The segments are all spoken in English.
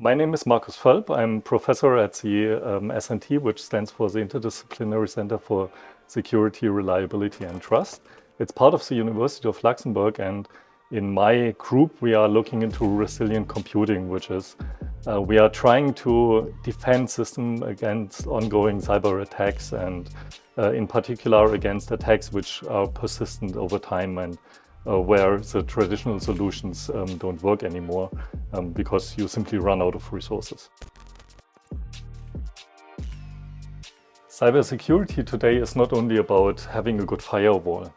My name is Markus Völp. I'm professor at the SNT, which stands for the Interdisciplinary Centre For Security, Reliability and Trust. It's part of the University of Luxembourg, and in my group we are looking into resilient computing, which is we are trying to defend systems against ongoing cyber attacks and in particular against attacks which are persistent over time and where the traditional solutions don't work anymore because you simply run out of resources. Cybersecurity today is not only about having a good firewall.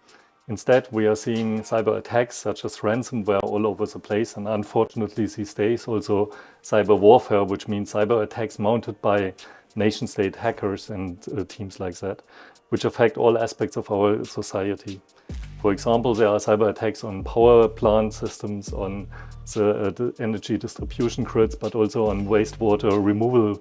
Instead, we are seeing cyber attacks such as ransomware all over the place, and unfortunately these days also cyber warfare, which means cyber attacks mounted by nation-state hackers and teams like that, which affect all aspects of our society. For example, there are cyber attacks on power plant systems, on the energy distribution grids, but also on wastewater removal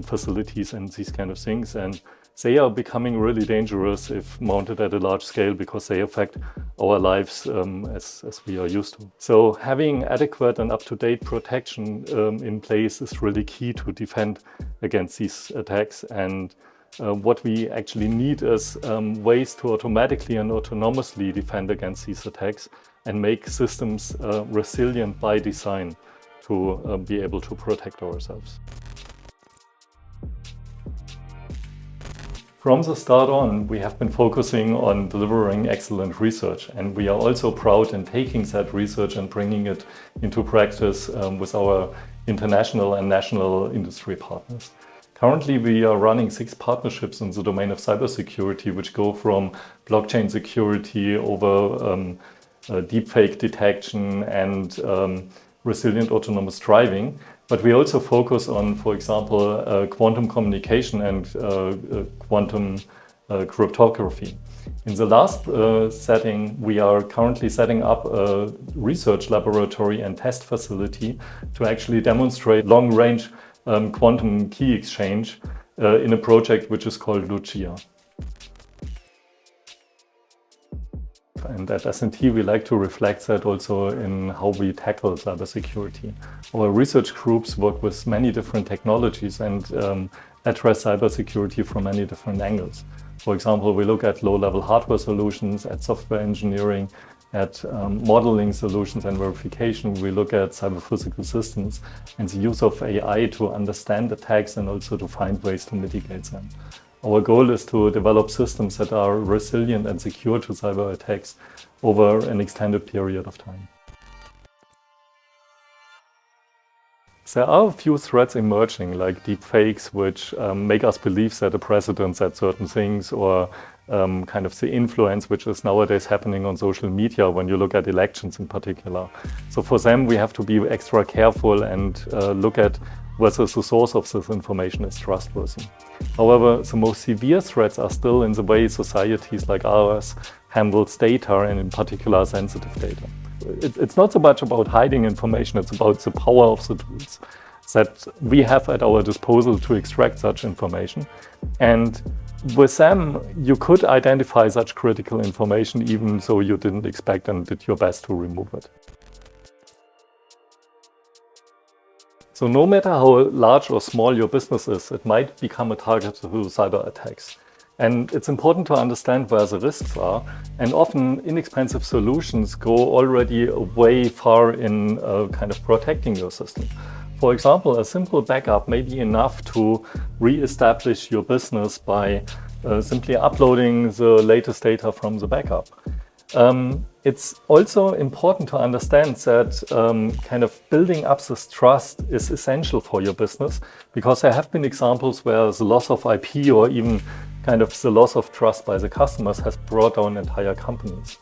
facilities and these kind of things. And they are becoming really dangerous if mounted at a large scale because they affect our lives as we are used to. So having adequate and up-to-date protection in place is really key to defend against these attacks. And what we actually need is ways to automatically and autonomously defend against these attacks and make systems resilient by design to be able to protect ourselves. From the start on, we have been focusing on delivering excellent research, and we are also proud in taking that research and bringing it into practice with our international and national industry partners. Currently, we are running 6 partnerships in the domain of cybersecurity, which go from blockchain security over deepfake detection and resilient autonomous driving. But we also focus on, for example, quantum communication and quantum cryptography. In the last setting, we are currently setting up a research laboratory and test facility to actually demonstrate long-range quantum key exchange in a project which is called Lucia. And at SNT, we like to reflect that also in how we tackle cybersecurity. Our research groups work with many different technologies and address cybersecurity from many different angles. For example, we look at low-level hardware solutions, at software engineering, at modeling solutions and verification. We look at cyber-physical systems and the use of AI to understand attacks and also to find ways to mitigate them. Our goal is to develop systems that are resilient and secure to cyber attacks over an extended period of time. There are a few threats emerging, like deepfakes, which make us believe that the president said certain things, or kind of the influence which is nowadays happening on social media when you look at elections in particular. So for them, we have to be extra careful and look at whether the source of this information is trustworthy. However, the most severe threats are still in the way societies like ours handles data, and in particular sensitive data. It's not so much about hiding information, it's about the power of the tools that we have at our disposal to extract such information. And with them, you could identify such critical information even though you didn't expect and did your best to remove it. So no matter how large or small your business is, it might become a target to cyber attacks. And it's important to understand where the risks are, and often inexpensive solutions go already way far in kind of protecting your system. For example, a simple backup may be enough to re-establish your business by simply uploading the latest data from the backup. It's also important to understand that kind of building up this trust is essential for your business, because there have been examples where the loss of IP or even kind of the loss of trust by the customers has brought down entire companies.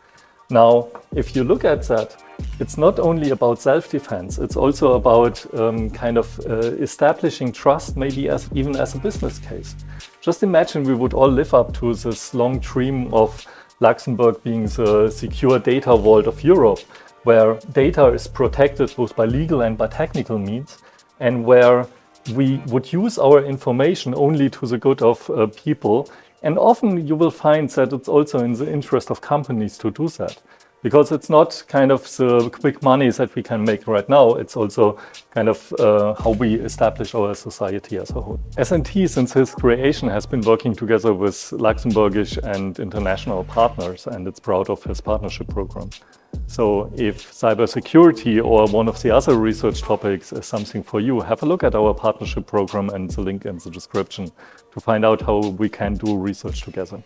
Now, if you look at that, it's not only about self-defense, it's also about kind of establishing trust, maybe even as a business case. Just imagine we would all live up to this long dream of Luxembourg being the secure data vault of Europe, where data is protected both by legal and by technical means, and where we would use our information only to the good of people. And often you will find that it's also in the interest of companies to do that. Because it's not kind of the quick money that we can make right now, it's also kind of how we establish our society as a whole. S&T, since its creation, has been working together with Luxembourgish and international partners, and it's proud of his partnership program. So if cybersecurity or one of the other research topics is something for you, have a look at our partnership program and the link in the description to find out how we can do research together.